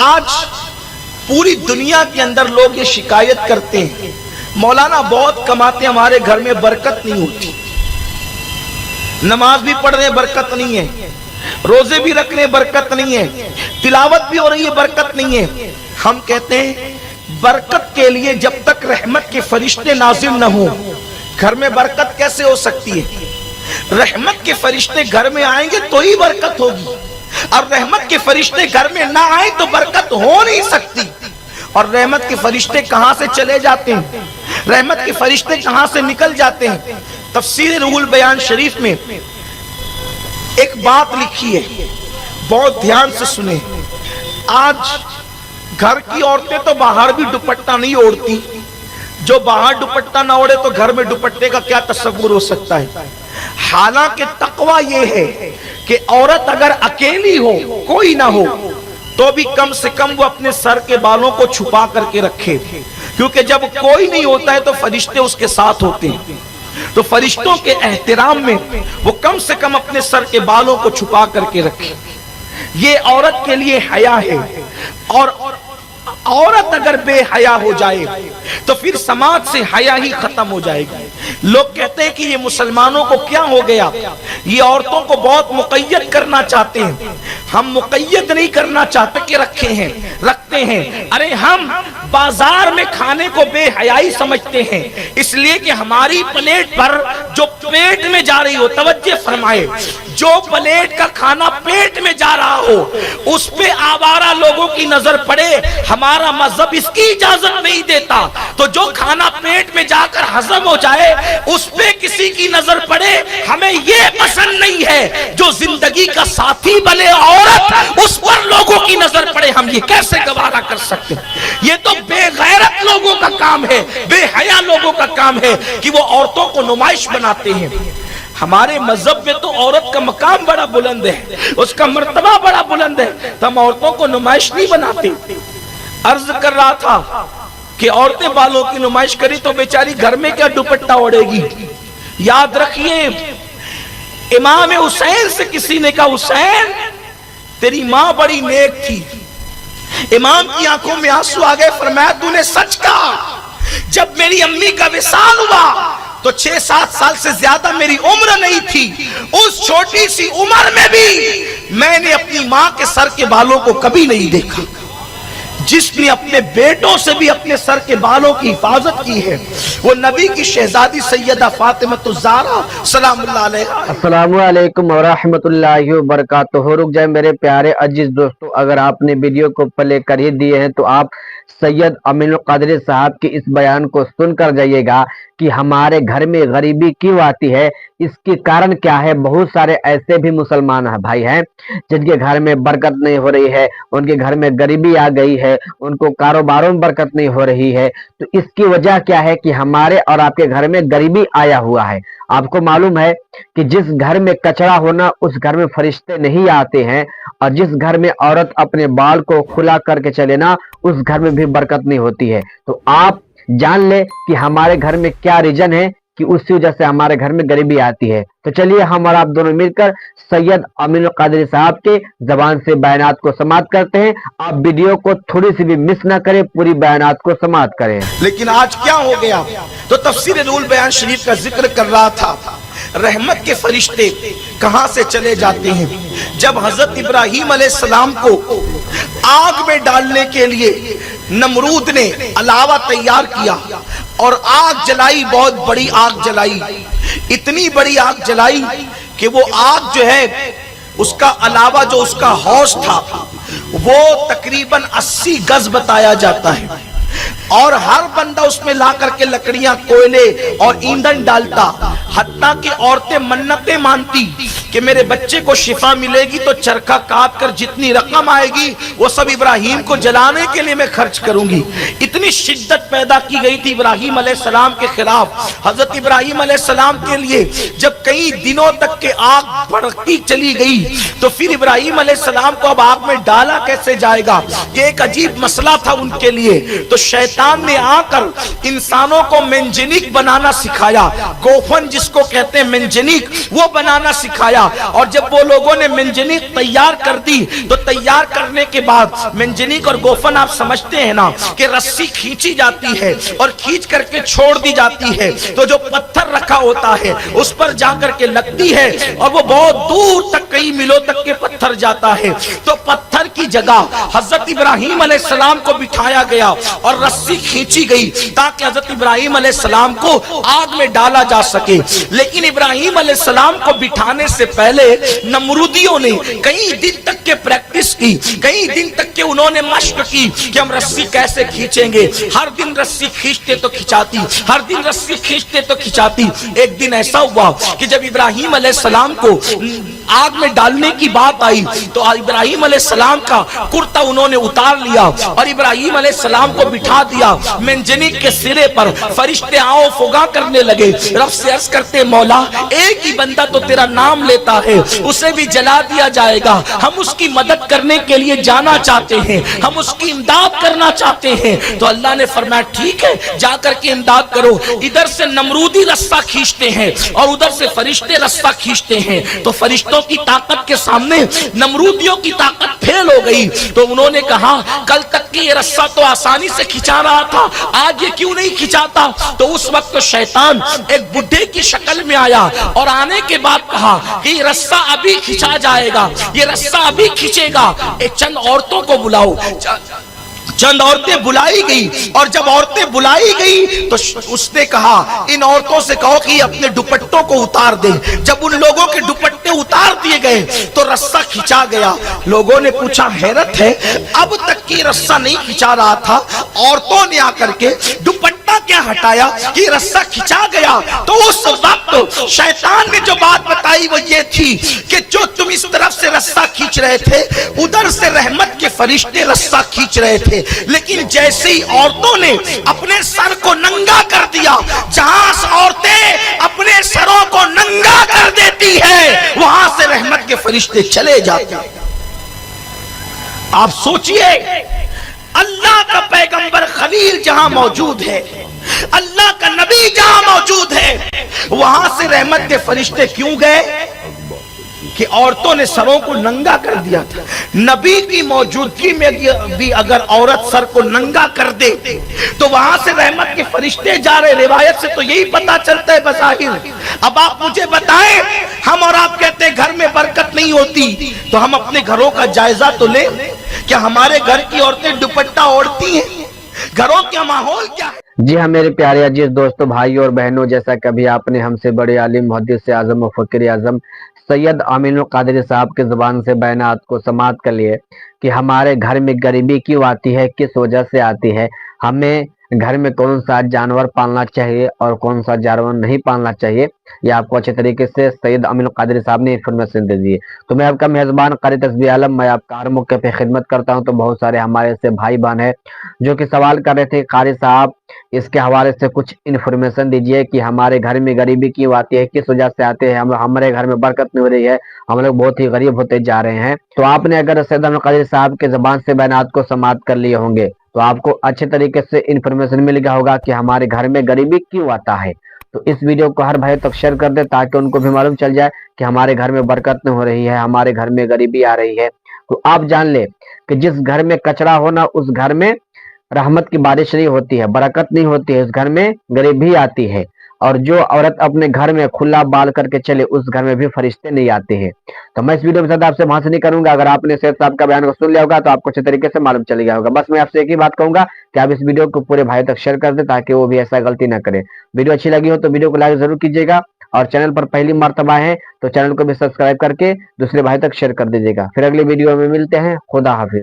آج پوری دنیا کے اندر لوگ یہ شکایت کرتے ہیں مولانا بہت کماتے ہیں ہمارے گھر میں برکت نہیں ہوتی، نماز بھی پڑھ رہے ہیں برکت نہیں ہے، روزے بھی رکھ رہے ہیں برکت نہیں ہے، تلاوت بھی ہو رہی ہے برکت نہیں ہے۔ ہم کہتے ہیں برکت کے لیے جب تک رحمت کے فرشتے نازل نہ ہوں گھر میں برکت کیسے ہو سکتی ہے؟ رحمت کے فرشتے گھر میں آئیں گے تو ہی برکت ہوگی، اور رحمت کے فرشتے گھر میں نہ آئیں تو برکت ہو نہیں سکتی۔ اور رحمت کے فرشتے کہاں سے چلے جاتے ہیں، رحمت کے فرشتے کہاں سے نکل جاتے ہیں؟ تفسیر روح البیان شریف میں ایک بات لکھی ہے، بہت دھیان سے سنیں۔ آج گھر کی عورتیں تو باہر بھی دوپٹہ نہیں اوڑھتی، جو باہر دوپٹہ نہ اوڑھے تو گھر میں دوپٹے کا کیا تصور ہو سکتا ہے؟ حالانکہ تقویٰ یہ ہے کہ عورت اگر اکیلی ہو، کوئی نہ ہو، تو بھی کم سے کم وہ اپنے سر کے بالوں کو چھپا کر کے رکھے، کیونکہ جب کوئی نہیں ہوتا ہے تو فرشتے اس کے ساتھ ہوتے ہیں، تو فرشتوں کے احترام میں وہ کم سے کم اپنے سر کے بالوں کو چھپا کر کے رکھے۔ یہ عورت کے لیے حیا ہے، اور عورت اگر بے حیا ہو جائے تو پھر سماج سے حیا ہی ختم ہو جائے گی۔ لوگ کہتے ہیں کہ یہ مسلمانوں کو کیا ہو گیا، یہ عورتوں کو بہت مقید کرنا چاہتے ہیں۔ ہم مقید نہیں کرنا چاہتے کہ رکھتے ہیں، ارے ہم بازار میں کھانے کو بے حیائی سمجھتے ہیں، اس لیے کہ ہماری پلیٹ پر جو پیٹ میں جا رہی ہو، توجہ فرمائے، جو پلیٹ کا کھانا پیٹ میں جا رہا ہو اس پہ آوارہ لوگوں کی نظر پڑے، ہمارا مذہب اس کی اجازت نہیں دیتا۔ تو جو کھانا پیٹ میں جا کر ہضم ہو جائے اس پہ کسی کی نظر پڑے، ہمیں یہ پسند نہیں ہے۔ جو زندگی کا ساتھی بنے عورت، اس پر لوگوں کی نظر پڑے، ہم یہ کیسے گوارا کر سکتے ہیں؟ یہ تو بے غیرت لوگوں کا کام ہے، بے حیا لوگوں کا کام ہے کہ وہ عورتوں کو نمائش بناتے ہیں۔ ہمارے مذہب میں تو عورت کا مقام بڑا بلند ہے، اس کا مرتبہ بڑا بلند ہے، تو ہم عورتوں کو نمائش نہیں بناتے۔ عرض کر رہا تھا کہ عورتیں بالوں کی نمائش کری تو بیچاری گھر میں کیا دوپٹہ اوڑھے گی؟ یاد رکھیے، امام حسین سے کسی نے کہا حسین تیری ماں بڑی نیک تھی، امام کی آنکھوں میں آنسو آ گئے، فرمایا تو نے سچ کہا، جب میری امی کا وصال ہوا تو 6-7 سال سے زیادہ میری عمر نہیں تھی، اس چھوٹی سی عمر میں بھی میں نے اپنی ماں کے سر کے بالوں کو کبھی نہیں دیکھا۔ جس نے اپنے بیٹوں سے بھی اپنے سر کے بالوں کی حفاظت کی ہے وہ نبی کی شہزادی سیدہ فاطمہ الزہرا سلام اللہ علیہا۔ السلام علیکم ورحمۃ اللہ وبرکاتہ۔ رک جائے میرے پیارے عزیز دوستو، اگر آپ نے ویڈیو کو پلے کر ہی دیے ہیں تو آپ سید امین القادری صاحب کے اس بیان کو سن کر جائیے گا کہ ہمارے گھر میں غریبی کیوں آتی ہے، اس کی کارن کیا ہے۔ بہت سارے ایسے بھی مسلمان بھائی ہیں جن کے گھر میں برکت نہیں ہو رہی ہے، ان کے گھر میں غریبی آ گئی ہے، ان کو کاروباروں میں برکت نہیں ہو رہی ہے۔ تو اس کی وجہ کیا ہے کہ ہمارے اور آپ کے گھر میں غریبی آیا ہوا ہے۔ آپ کو معلوم ہے کہ جس گھر میں کچرا ہونا اس گھر میں فرشتے نہیں آتے ہیں، اور جس گھر میں عورت اپنے بال کو کھلا کر کے چلے نا اس گھر میں بھی برکت نہیں ہوتی ہے۔ تو آپ جان لے کہ ہمارے گھر میں کیا ریجن ہے کہ اسی وجہ سے ہمارے گھر میں غریبی آتی ہے۔ تو چلیے ہم اور آپ دونوں مل کر سید امین القادری صاحب کے زبان سے بیانات کو سماعت کرتے ہیں۔ آپ ویڈیو کو تھوڑی سی بھی مس نہ کریں، پوری بیانات کو سماعت کریں۔ لیکن آج کیا ہو گیا؟ تو تفسیر روح البیان شریف کا ذکر کر رہا تھا، رحمت کے فرشتے کہاں سے چلے جاتے ہیں؟ جب حضرت ابراہیم علیہ السلام کو آگ میں ڈالنے کے لیے نمرود نے علاوہ تیار کیا اور آگ جلائی، بہت بڑی آگ جلائی، اتنی بڑی آگ جلائی کہ وہ آگ جو ہے اس کا علاوہ جو اس کا حوض تھا وہ تقریباً 80 گز بتایا جاتا ہے، اور ہر بندہ اس میں لا کر کے لکڑیاں، کوئلے اور ایندھن ڈالتا، حتیٰ کہ عورتیں منتیں مانتی کہ میرے بچے کو شفا ملے گی تو چرخہ کاٹ کر جتنی رقم آئے گی وہ سب ابراہیم کو جلانے کے لیے میں خرچ کروں گی۔ اتنی شدت پیدا کی گئی تھی ابراہیم علیہ السلام کے خلاف۔ حضرت ابراہیم علیہ السلام کے لیے جب کئی دنوں تک کے آگ بڑھتی چلی گئی تو پھر ابراہیم علیہ السلام کو اب آگ میں ڈالا کیسے جائے گا، یہ ایک عجیب مسئلہ تھا ان کے لیے۔ تو شیطان نے آ کر انسانوں کو مینجنک بنانا سکھایا، گوفن जिसको कहते हैं मंजनीक, वो बनाना सिखाया। और जब वो लोगों ने मंजनीक तैयार कर दी तो तैयार करने के बाद मंजनीक और गोफन आप समझते हैं ना कि रस्सी खींची जाती है और खींच करके छोड़ दी जाती है, तो जो पत्थर रखा होता है उस पर जाकर के लगती है और वो बहुत दूर तक, कई मीलों तक के पत्थर जाता है। तो पत्थर की जगह हजरत इब्राहिम अलैहिस्सलाम को बिठाया गया और रस्सी खींची गई ताकि हजरत इब्राहिम अलैहिस्सलाम को आग में डाला जा सके। लेकिन इब्राहिम अलैहिस्सलाम को बिठाने से पहले नमरूदियों ने कई दिन तक के प्रैक्टिस की, कई दिन तक के उन्होंने मशक की कि हम रस्सी कैसे खींचेंगे। हर दिन रस्सी खींचते तो खिंचाती, हर दिन रस्सी खींचते तो खिंचाती। एक दिन ऐसा हुआ कि जब इब्राहिम अलैहिस्सलाम को आग में डालने की बात आई तो इब्राहिम अलैहिस्सलाम का कुर्ता उन्होंने उतार लिया और इब्राहिम अलैहिस्सलाम को बिठा दिया मंजनीक के सिरे पर। फरिश्ते आओ फुगा करने लगे, रब से अर्ज करते मौला एक ही बंदा तो तेरा नाम लेता है, उसे भी जला दिया जाएगा, हम उसकी मदद करने के लिए जाना चाहते हैं, हम उसकी इमदाद करना चाहते हैं। तो अल्लाह ने फरमाया ठीक है, जाकर के इमदाद करो। इधर से नमरूदी रस्सा खींचते हैं और उधर से फरिश्ते रस्सा खींचते हैं। तो फरिश्तों की ताकत के सामने नमरूदियों की ताकत फेल हो गई। तो उन्होंने कहा कल तक कि ये रस्सा तो आसानी से खिंचा रहा था, आज ये क्यों नहीं खिंचाता। तो उस वक्त तो शैतान एक बुढ़े की शक्ल में आया और आने के बाद कहा कि ये रस्सा अभी खिंचा जाएगा, ये रस्सा अभी खिंचेगा। एक चंद औरतों को बुलाओ। चंद औरतें बुलाई गई और जब औरतें बुलाई गई तो उसने कहा इन औरतों से कहो कि अपने दुपट्टों को उतार दे। जब उन लोगों के दुपट्टे उतार दिए गए तो रस्सा खिंचा गया। लोगों ने पूछा हैरत है, अब तक की रस्सा नहीं खिंचा रहा था, औरतों ने आकर के दुपट्टा क्या हटाया कि रस्सा खिंचा गया। तो उस वक्त शैतान ने जो बात बताई वो ये थी कि जो तुम इस तरफ से रस्सा खींच रहे थे उधर से रहमत के फरिश्ते रस्सा खींच रहे थे, लेकिन जैसे ही औरतों ने अपने सर को नंगा कर दिया, जहां औरतें अपने सरों को नंगा कर देती है वहां से रहमत के फरिश्ते चले जाते हैं। आप सोचिए अल्लाह का पैगंबर खलील जहां मौजूद है, अल्लाह का नबी जहां मौजूद है, वहां से रहमत के फरिश्ते क्यों गए कि औरतों ने सरों को नंगा कर दिया था। नबी की मौजूदगी में भी अगर औरत सर को नंगा कर दे तो वहां से रहमत के फरिश्ते जा रहे। रिवायत से तो यही पता चलता है बज़ाहिर। अब आप मुझे बताएं, हम और आप कहते हैं घर में बरकत नहीं होती, तो हम अपने घरों का जायजा तो लें। क्या हमारे घर की औरतें दुपट्टा ओढ़ती हैं? घरों का माहौल क्या है? जी हाँ मेरे प्यारे अजीज दोस्तों, भाइयों और बहनों, जैसा कभी आपने हमसे बड़े आलिम मुहद्दिस आज़म और फ़कीर आज़म सैयद अमीनुल क़ादरी साहब के ज़बान से बयानात को समाअत कर लिए कि हमारे घर में गरीबी क्यों आती है, किस वजह से आती है, हमें घर में कौन सा जानवर पालना चाहिए और कौन सा जानवर नहीं पालना चाहिए, ये आपको अच्छे तरीके से सैयद अमीनुल क़ादरी साहब ने इन्फॉर्मेशन दे दी है। तो मैं आपका मेज़बान कारी तस्बीह आलम, मैं आपका हर मौके पे खिदमत करता हूं। तो बहुत सारे हमारे से भाई बहन है जो कि सवाल कर रहे थे कारी साहब इसके हवाले से कुछ इन्फॉर्मेशन दीजिए कि हमारे घर में गरीबी क्यों आती है, किस वजह से आते हैं, हमारे घर में बरकत नहीं हो रही है, हम लोग बहुत ही गरीब होते जा रहे हैं। तो आपने अगर सैयद अमीनुल क़ादरी साहब के ज़बान से बयानात को समाअत कर लिए होंगे तो आपको अच्छे तरीके से इन्फॉर्मेशन मिल गया होगा कि हमारे घर में गरीबी क्यों आता है। तो इस वीडियो को हर भाई तक शेयर कर दे ताकि उनको भी मालूम चल जाए कि हमारे घर में बरकत नहीं हो रही है, हमारे घर में गरीबी आ रही है। तो आप जान ले कि जिस घर में कचरा होना उस घर में रहमत की बारिश नहीं होती है, बरकत नहीं होती है, उस घर में गरीबी आती है। और जो औरत अपने घर में खुला बाल करके चले उस घर में भी फरिश्ते नहीं आते हैं। तो मैं इस वीडियो में ज़्यादा आपसे भाषण नहीं करूंगा। अगर आपने सैयद साहब का बयान को सुन लिया होगा तो आपको अच्छे तरीके से मालूम चल गया होगा। बस मैं आपसे एक ही बात कहूंगा कि आप इस वीडियो को पूरे भाई तक शेयर कर दे ताकि वो भी ऐसा गलती ना करे। वीडियो अच्छी लगी हो तो वीडियो को लाइक जरूर कीजिएगा और चैनल पर पहली मर्तबा है तो चैनल को भी सब्सक्राइब करके दूसरे भाई तक शेयर कर दीजिएगा। फिर अगली वीडियो में मिलते हैं। खुदा हाफिज।